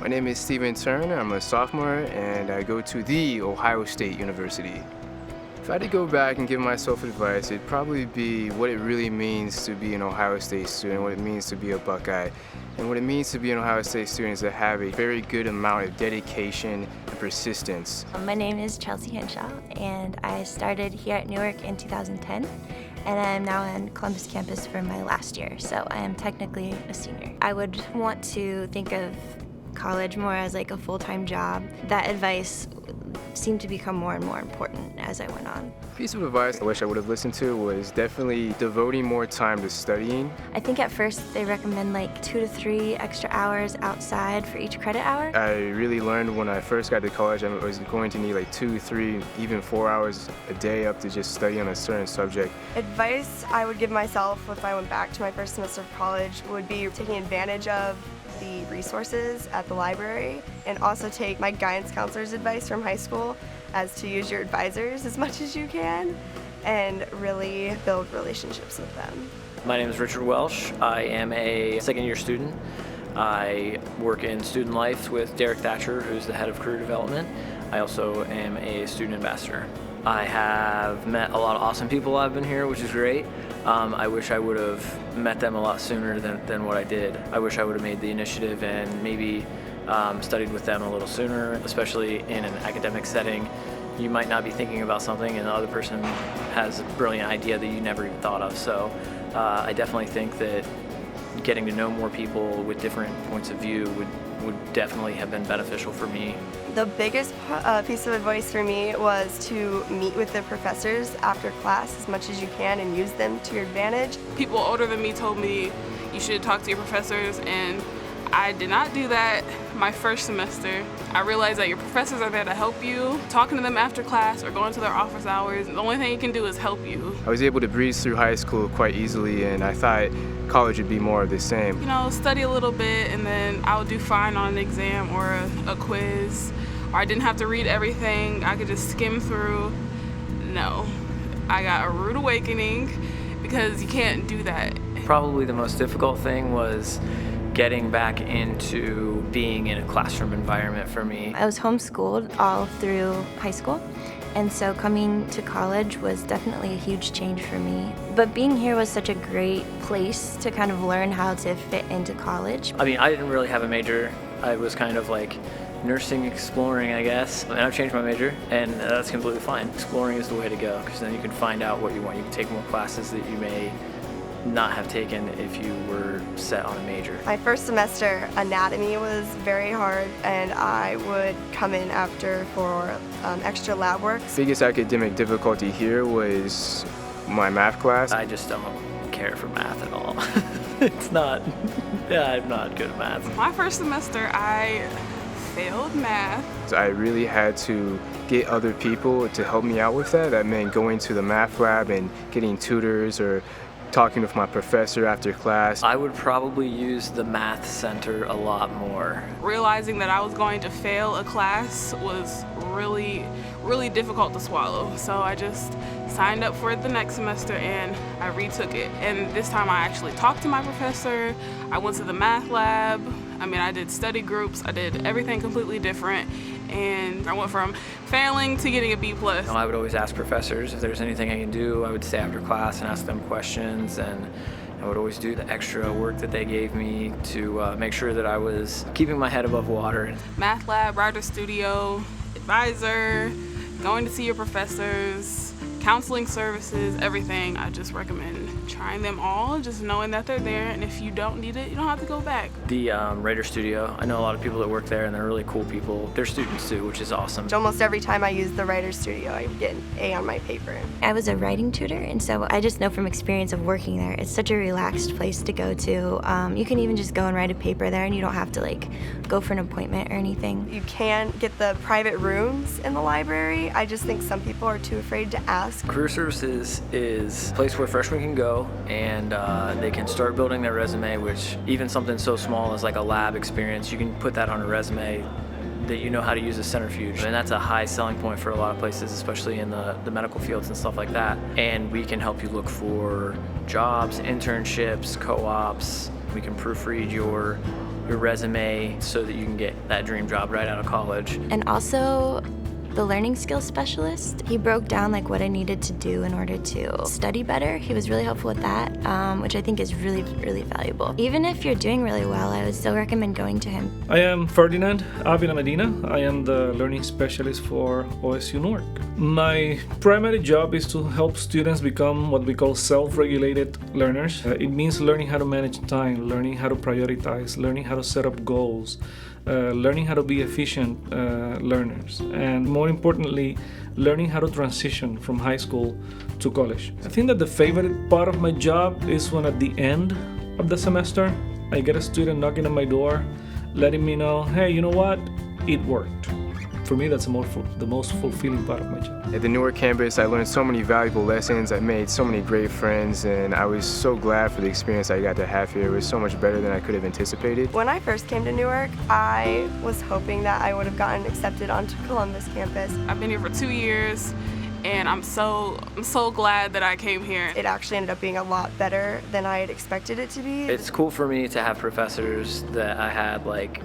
My name is Steven Turner. I'm a sophomore and I go to the Ohio State University. If I had to go back and give myself advice, it'd probably be what it really means to be an Ohio State student, what it means to be a Buckeye. And what it means to be an Ohio State student is to have a very good amount of dedication and persistence. My name is Chelsea HINSHAW, and I started here at Newark in 2010, and I'm now on Columbus campus for my last year, so I am technically a senior. I would want to think of college more as like a full-time job. That advice seemed to become more and more important as I went on. A piece of advice I wish I would have listened to was definitely devoting more time to studying. I think at first they recommend like 2 to 3 extra hours outside for each credit hour. I really learned when I first got to college I was going to need like 2, 3, even 4 hours a day up to just study on a certain subject. Advice I would give myself if I went back to my first semester of college would be taking advantage of the resources at the library, and also take my guidance counselor's advice from high school as to use your advisors as much as you can and really build relationships with them. My name is Richard Welsh. I am a second-year student. I work in student life with Derek Thatcher, who's the head of career development. I also am a student ambassador. I have met a lot of awesome people while I've been here, which is great. I wish I would have met them a lot sooner than what I did. I wish I would have made the initiative and maybe studied with them a little sooner, especially in an academic setting. You might not be thinking about something and the other person has a brilliant idea that you never even thought of. So I definitely think that getting to know more people with different points of view would definitely have been beneficial for me. The biggest piece of advice for me was to meet with the professors after class as much as you can and use them to your advantage. People older than me told me you should talk to your professors, and I did not do that my first semester. I realized that your professors are there to help you. Talking to them after class or going to their office hours, the only thing you can do is help you. I was able to breeze through high school quite easily, and I thought college would be more of the same. You know, study a little bit and then I would do fine on an exam or a quiz. Or I didn't have to read everything, I could just skim through. No, I got a rude awakening because you can't do that. Probably the most difficult thing was getting back into being in a classroom environment for me. I was homeschooled all through high school, and so coming to college was definitely a huge change for me. But being here was such a great place to kind of learn how to fit into college. I mean, I didn't really have a major. I was kind of like nursing, exploring, I guess. And I've changed my major, and that's completely fine. Exploring is the way to go, because then you can find out what you want. You can take more classes that you may not have taken if you were set on a major. My first semester, anatomy was very hard, and I would come in after for extra lab work. The biggest academic difficulty here was my math class. I just don't care for math at all. It's not, I'm not good at math. My first semester, I failed math. So I really had to get other people to help me out with that. That meant going to the math lab and getting tutors or talking with my professor after class. I would probably use the math center a lot more. Realizing that I was going to fail a class was really, really difficult to swallow. So I just signed up for it the next semester and I retook it. And this time I actually talked to my professor. I went to the math lab. I mean, I did study groups. I did everything completely different. And I went from failing to getting a B+. I would always ask professors if there's anything I can do. I would stay after class and ask them questions, and I would always do the extra work that they gave me to make sure that I was keeping my head above water. Math lab, writer studio, advisor, going to see your professors, counseling services, everything. I just recommend trying them all, just knowing that they're there, and if you don't need it, you don't have to go back. The writer studio, I know a lot of people that work there and they're really cool people. They're students too, which is awesome. Almost every time I use the writer studio, I get an A on my paper. I was a writing tutor, and so I just know from experience of working there, it's such a relaxed place to go to. You can even just go and write a paper there and you don't have to like go for an appointment or anything. You can get the private rooms in the library. I just think some people are too afraid to ask. Career Services is a place where freshmen can go and they can start building their resume, which even something so small as like a lab experience, you can put that on a resume that you know how to use a centrifuge. And that's a high selling point for a lot of places, especially in the medical fields and stuff like that. And we can help you look for jobs, internships, co-ops, We can proofread your resume so that you can get that dream job right out of college. And also, the learning skills specialist, he broke down like what I needed to do in order to study better. He was really helpful with that, which I think is really, really valuable. Even if you're doing really well, I would still recommend going to him. I am Ferdinand, AVILA-MEDINA. I am the learning specialist for OSU-Newark. My primary job is to help students become what we call self-regulated learners. It means learning how to manage time, learning how to prioritize, learning how to set up goals, learning how to be efficient learners, and more importantly, learning how to transition from high school to college. I think that the favorite part of my job is when at the end of the semester, I get a student knocking on my door, letting me know, hey, you know what? It worked. For me, that's the most fulfilling part of my job. At the Newark campus, I learned so many valuable lessons. I made so many great friends, and I was so glad for the experience I got to have here. It was so much better than I could have anticipated. When I first came to Newark, I was hoping that I would have gotten accepted onto Columbus campus. I've been here for 2 years, and I'm so glad that I came here. It actually ended up being a lot better than I had expected it to be. It's cool for me to have professors that I had like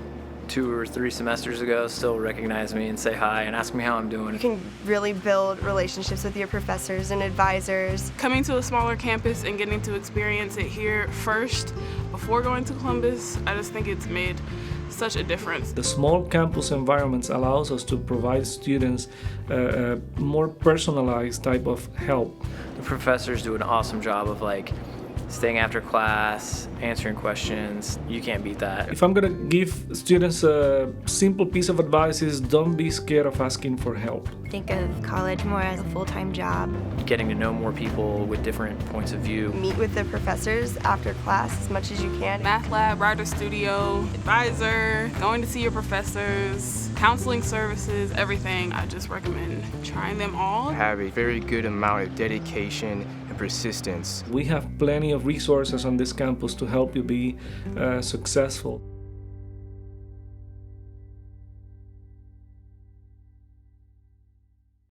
2 or 3 semesters ago still recognize me and say hi and ask me how I'm doing. You can really build relationships with your professors and advisors. Coming to a smaller campus and getting to experience it here first before going to Columbus, I just think it's made such a difference. The small campus environments allows us to provide students a more personalized type of help. The professors do an awesome job of like staying after class, answering questions. You can't beat that. If I'm gonna give students a simple piece of advice is don't be scared of asking for help. Think of college more as a full-time job. Getting to know more people with different points of view. Meet with the professors after class as much as you can. Math lab, writer studio, advisor, going to see your professors, counseling services, everything. I just recommend trying them all. Have a very good amount of dedication and persistence. We have plenty of resources on this campus to help you be successful.